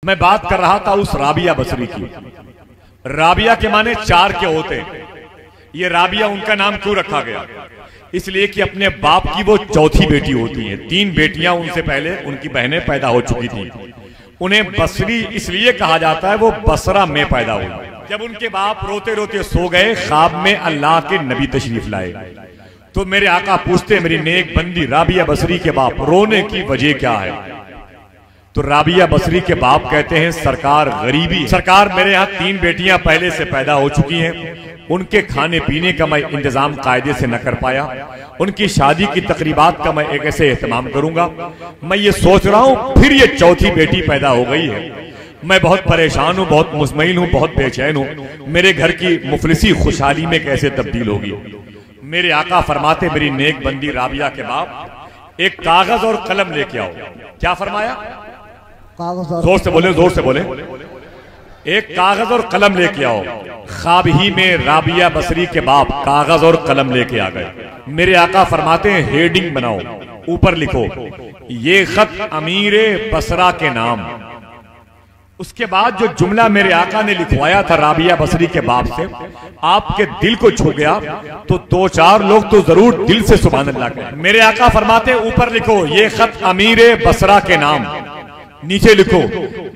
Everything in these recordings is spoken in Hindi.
मैं बात कर रहा था उस राबिया बसरी की। राबिया के माने चार के होते। ये राबिया उनका नाम क्यों रखा गया? इसलिए कि अपने बाप की वो चौथी बेटी होती है। तीन बेटियां उनसे पहले उनकी बहनें पैदा हो चुकी थी। उन्हें बसरी इसलिए कहा जाता है, वो बसरा में पैदा हुई। जब उनके बाप रोते रोते सो गए, ख्वाब में अल्लाह के नबी तशरीफ लाए, तो मेरे आका पूछते, मेरी नेक बंदी राबिया बसरी के बाप, रोने की वजह क्या है? तो राबिया बसरी के बाप कहते हैं, सरकार गरीबी, सरकार मेरे यहाँ तीन बेटियां पहले से पैदा हो चुकी हैं, उनके खाने पीने का मैं इंतजाम कायदे से न कर पाया, उनकी शादी की तकरीबात का मैं एक ऐसे एहतमाम करूंगा। मैं ये सोच रहा हूं फिर ये चौथी बेटी पैदा हो गई है। मैं बहुत परेशान हूं, बहुत मुतमईन हूं, बहुत बेचैन हूं। मेरे घर की मुफलिसी खुशहाली में कैसे तब्दील होगी? मेरे आका फरमाते, मेरी नेक बंदी राबिया के बाप, एक कागज और कलम लेके आओ। क्या फरमाया? जोर से बोले, जोर से बोले। एक कागज और कलम लेके आओ। ख्वाब ही में राबिया बसरी के बाप कागज और कलम लेके आ गए। मेरे आका फरमाते हैं, हेडिंग बनाओ, ऊपर लिखो, ये खत अमीरे बसरा के नाम। उसके बाद जो जुमला मेरे आका ने लिखवाया था राबिया बसरी के बाप से, आपके दिल को छू गया, तो दो चार लोग तो जरूर दिल से सुभान अल्लाह कहें। मेरे आका फरमाते हैं, ऊपर लिखो, ये खत अमीरे बसरा के नाम। नीचे लिखो,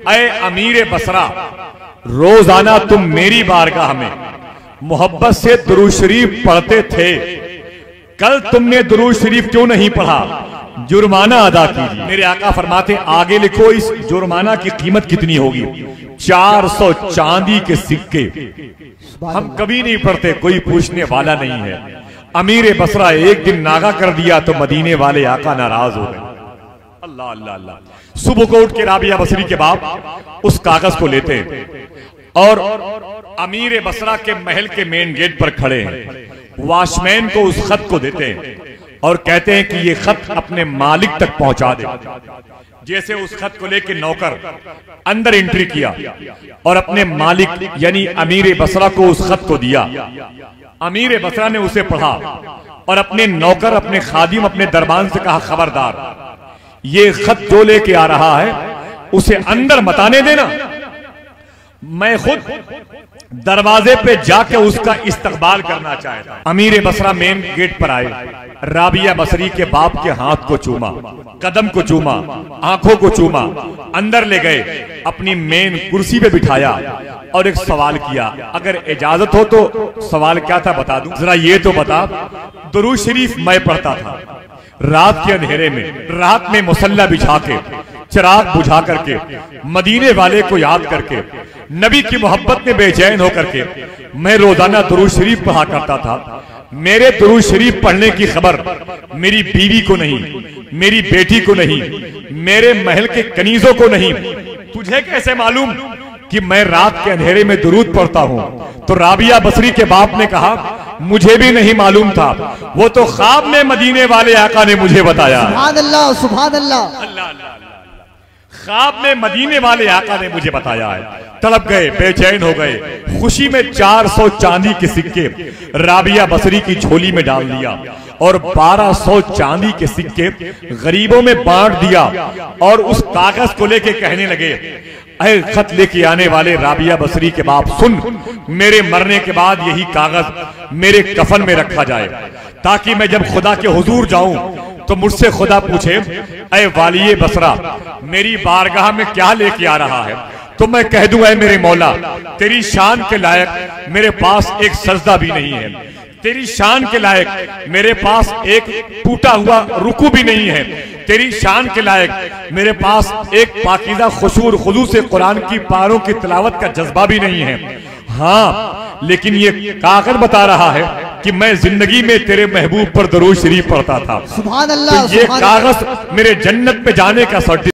ऐ अमीर बसरा, रोजाना तुम मेरी बारगाह में मोहब्बत से दुरूद शरीफ पढ़ते थे, कल तुमने दुरूद शरीफ क्यों नहीं पढ़ा? जुर्माना अदा कीजिए। मेरे आका फरमाते, आगे लिखो, इस जुर्माना की कीमत कितनी होगी? 400 चांदी के सिक्के। हम कभी नहीं पढ़ते, कोई पूछने वाला नहीं है। अमीर बसरा एक दिन नागा कर दिया तो मदीने वाले आका नाराज हो गए। अल्लाह अल्लाह अल्लाह। सुबह को उठ के राबिया बसरी के बाप उस कागज को लेते और अमीर बसरा के महल के मेन गेट पर खड़े हैं। वॉचमैन को उस खत को देते हैं और कहते हैं कि ये खत अपने मालिक तक पहुंचा दे। जैसे उस खत को लेके नौकर अंदर एंट्री किया और अपने मालिक यानी अमीर बसरा को उस खत को दिया। अमीर बसरा ने उसे पढ़ा और अपने नौकर, अपने खादिम, अपने दरबान से कहा, खबरदार, ये खत जो लेके आ रहा है उसे अंदर मत आने देना। मैं खुद दरवाजे पे जाके उसका इस्तकबाल करना चाहता। अमीर बसरा मेन गेट पर आए, राबिया बसरी के बाप के हाथ को चूमा, कदम को चूमा, आंखों को चूमा, अंदर ले गए, अपनी मेन कुर्सी पे बिठाया और एक सवाल किया। अगर इजाजत हो तो सवाल क्या था बता दूं? जरा ये तो बता, दुरूद शरीफ मैं पढ़ता था रात के अंधेरे में, रात में मुसल्ला बिछा के, चिराग बुझा करके, मदीने वाले को याद करके, नबी की मोहब्बत में बेचैन होकर के मैं रोजाना दुरूद शरीफ पढ़ा करता था। मेरे दुरूद शरीफ पढ़ने की खबर मेरी बीवी को नहीं, मेरी बेटी को नहीं, मेरे महल के कनीजों को नहीं। तुझे कैसे मालूम कि मैं रात के अंधेरे में दुरूद पढ़ता हूं? तो राबिया बसरी के बाप ने कहा, मुझे भी नहीं मालूम था, वो तो ख्वाब में मदीने वाले आका ने मुझे बताया। सुभान अल्लाह, सुभान अल्लाह, अल्लाह अल्लाह। ख्वाब में मदीने वाले आका ने मुझे बताया है। तड़प गए, बेचैन हो गए, खुशी में 400 चांदी के सिक्के राबिया बसरी की झोली में डाल दिया और 1200 चांदी के सिक्के गरीबों में बांट दिया और उस कागज को लेके कहने लगे, ऐ खत लेके आने वाले राबिया बसरी के बाप, सुन, मेरे मरने के बाद यही कागज मेरे कफन में रखा जाए, ताकि मैं जब खुदा के हुजूर जाऊं तो मुझसे खुदा पूछे, ऐ वालिये बसरा, मेरी बारगाह में क्या लेके आ रहा है? तो मैं कह दूं, ऐ मेरे मौला, तेरी शान के लायक मेरे पास एक सजदा भी नहीं है, तेरी शान के लायक मेरे पास एक टूटा हुआ रुकू भी नहीं है, तेरी शान के लायक मेरे पास एक पाकीज़ा खुशूर खुदू से कुरान की पारों की तिलावत का जज्बा भी नहीं है। हाँ, लेकिन ये कागज बता रहा है कि मैं जिंदगी में तेरे महबूब पर दुरूद शरीफ पढ़ता था। सुभान अल्लाह, तो ये कागज मेरे जन्नत में जाने का सर्टिफिकेट